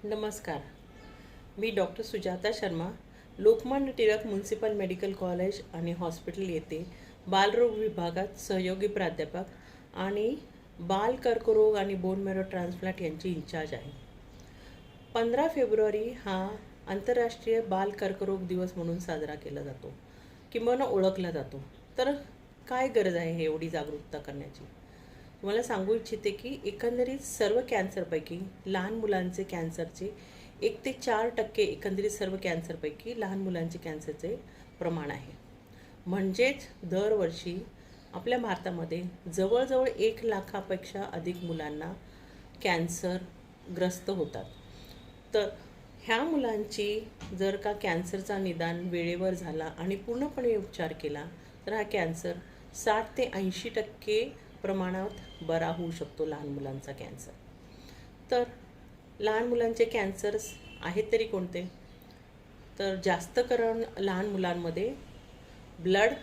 नमस्कार. मी doctor Sujata Sharma, Lokmanya Tilak municipal medical college आणि हॉस्पिटल येथे बालरोग विभागात सहयोगी प्राध्यापक आणि बाल कर्करोग आणि बोन मॅरो ट्रान्सप्लांट यांची इंचार्ज आहे. 15 फेब्रुवारी हा आंतरराष्ट्रीय बाल कर्करोग दिवस म्हणून साजरा केला जातो किंवा ओळखला जातो. तर काय गरज आहे हे एवढी जागरूकता करण्याची? तुम्हाला सांगू इच्छिते की एकंदरीत सर्व कॅन्सरपैकी लहान मुलांचे कॅन्सरचे 1 ते 4% एकंदरीत सर्व कॅन्सरपैकी लहान मुलांचे कॅन्सरचे प्रमाण आहे. म्हणजेच दरवर्षी आपल्या भारतामध्ये जवळजवळ 1 लाखापेक्षा अधिक मुलांना कॅन्सरग्रस्त होतात. तर ह्या मुलांची जर का कॅन्सरचा निदान वेळेवर झाला आणि पूर्णपणे उपचार केला तर हा कॅन्सर 60 ते 80% प्रमाणात बरा होऊ शकतो लहान मुलांचा कॅन्सर. तर लहान मुलांचे कॅन्सर्स आहेत तरी कोणते? तर जास्त करून लहान मुलांमध्ये ब्लड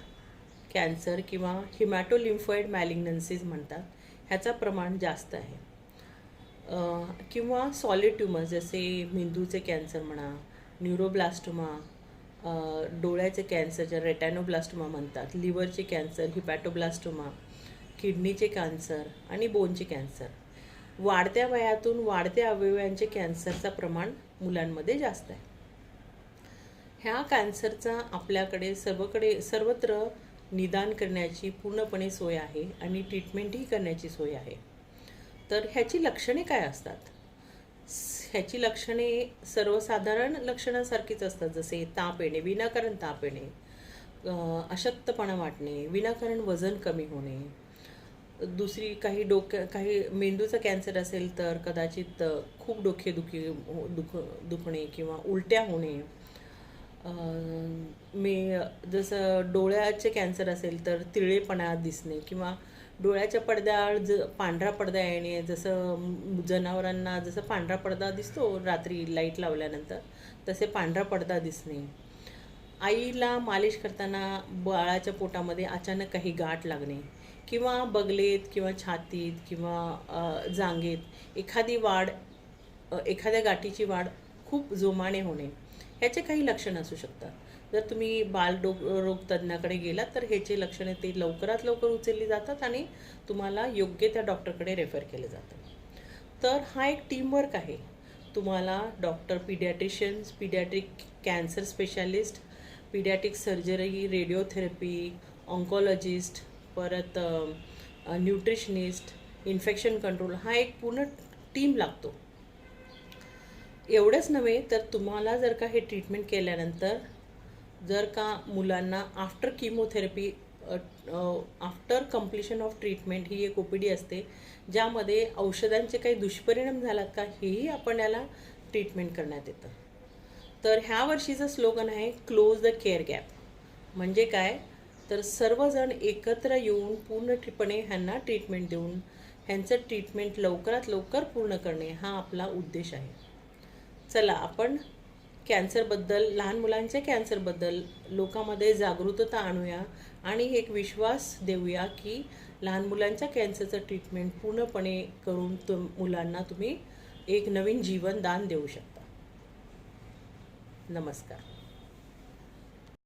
कॅन्सर किंवा हिमॅटोलिम्फॉइड मॅलिग्नन्सीज म्हणतात, ह्याचं प्रमाण जास्त आहे. किंवा सॉलिड ट्यूमर्स जसे मेंदूचे कॅन्सर म्हणा, न्यूरोब्लास्टोमा, डोळ्याचे कॅन्सर जे रेटॅनोब्लास्टोमा म्हणतात, लिव्हरचे कॅन्सर हिपॅटोब्लास्टोमा, किडनीचे कॅन्सर आणि बोनचे कॅन्सर. वाढत्या वयातून वाढत्या अवयवांचे कॅन्सरचं प्रमाण मुलांमध्ये जास्त आहे. ह्या कॅन्सरचा आपल्याकडे सर्वत्र निदान करण्याची पूर्णपणे सोय आहे आणि ट्रीटमेंटही करण्याची सोय आहे. तर ह्याची लक्षणे काय असतात? ह्याची लक्षणे सर्वसाधारण लक्षणांसारखीच असतात, जसे ताप येणे, विनाकारण ताप येणे, अशक्तपणा वाटणे, विनाकारण वजन कमी होणे. दुसरी काही मेंदूचा कॅन्सर असेल तर कदाचित खूप दुखणे किंवा उलट्या होणे. जसं डोळ्याचे कॅन्सर असेल तर तिळेपणा दिसणे किंवा डोळ्याच्या पडद्याआड पांढरा पडदा येणे. जसं जनावरांना जसं पांढरा पडदा दिसतो रात्री लाईट लावल्यानंतर, तसे पांढरा पडदा दिसणे. आईला मालिश करताना बाळाच्या पोटामध्ये अचानक काही गाठ लागणे किंवा बगलेत किंवा छातीत किंवा जांघेत एखाद्या गाठीची वाढ खूप जोमाने होणे, ह्याचे काही लक्षणं असू शकतात. जर तुम्ही बालरोग तज्ज्ञाकडे गेलात तर ह्याचे लक्षणे ते लवकरात लवकर उचलली जातात आणि तुम्हाला योग्य त्या डॉक्टरकडे रेफर केलं जातं. तर हा एक टीमवर्क आहे. तुम्हाला doctor, paediatricians, paediatric cancer specialist, paediatric surgery, radiotherapy, oncologist, परत न्यूट्रिशनिस्ट, इन्फेक्शन कंट्रोल, हा एक पूर्ण टीम लागतो. एवढंच नव्हे तर तुम्हाला जर का हे ट्रीटमेंट केल्यानंतर जर का मुलांना after chemotherapy, after completion of treatment ही एक OPD असते, ज्यामध्ये औषधांचे काही दुष्परिणाम झालात का हेही आपण याला ट्रीटमेंट करण्यात येतं. तर ह्या वर्षीचं स्लोगन आहे क्लोज द केअर गॅप. म्हणजे काय? तर सर्वजण एकत्र येऊन पूर्णपणे ह्यांना ट्रीटमेंट देऊन ह्यांचं ट्रीटमेंट लवकरात लवकर पूर्ण करणे हा आपला उद्देश आहे. चला आपण कॅन्सरबद्दल, लहान मुलांच्या कॅन्सरबद्दल लोकांमध्ये जागरूकता आणूया आणि एक विश्वास देऊया की लहान मुलांच्या कॅन्सरचं ट्रीटमेंट पूर्णपणे करून मुलांना तुम्ही एक नवीन जीवन दान देऊ शकता. नमस्कार.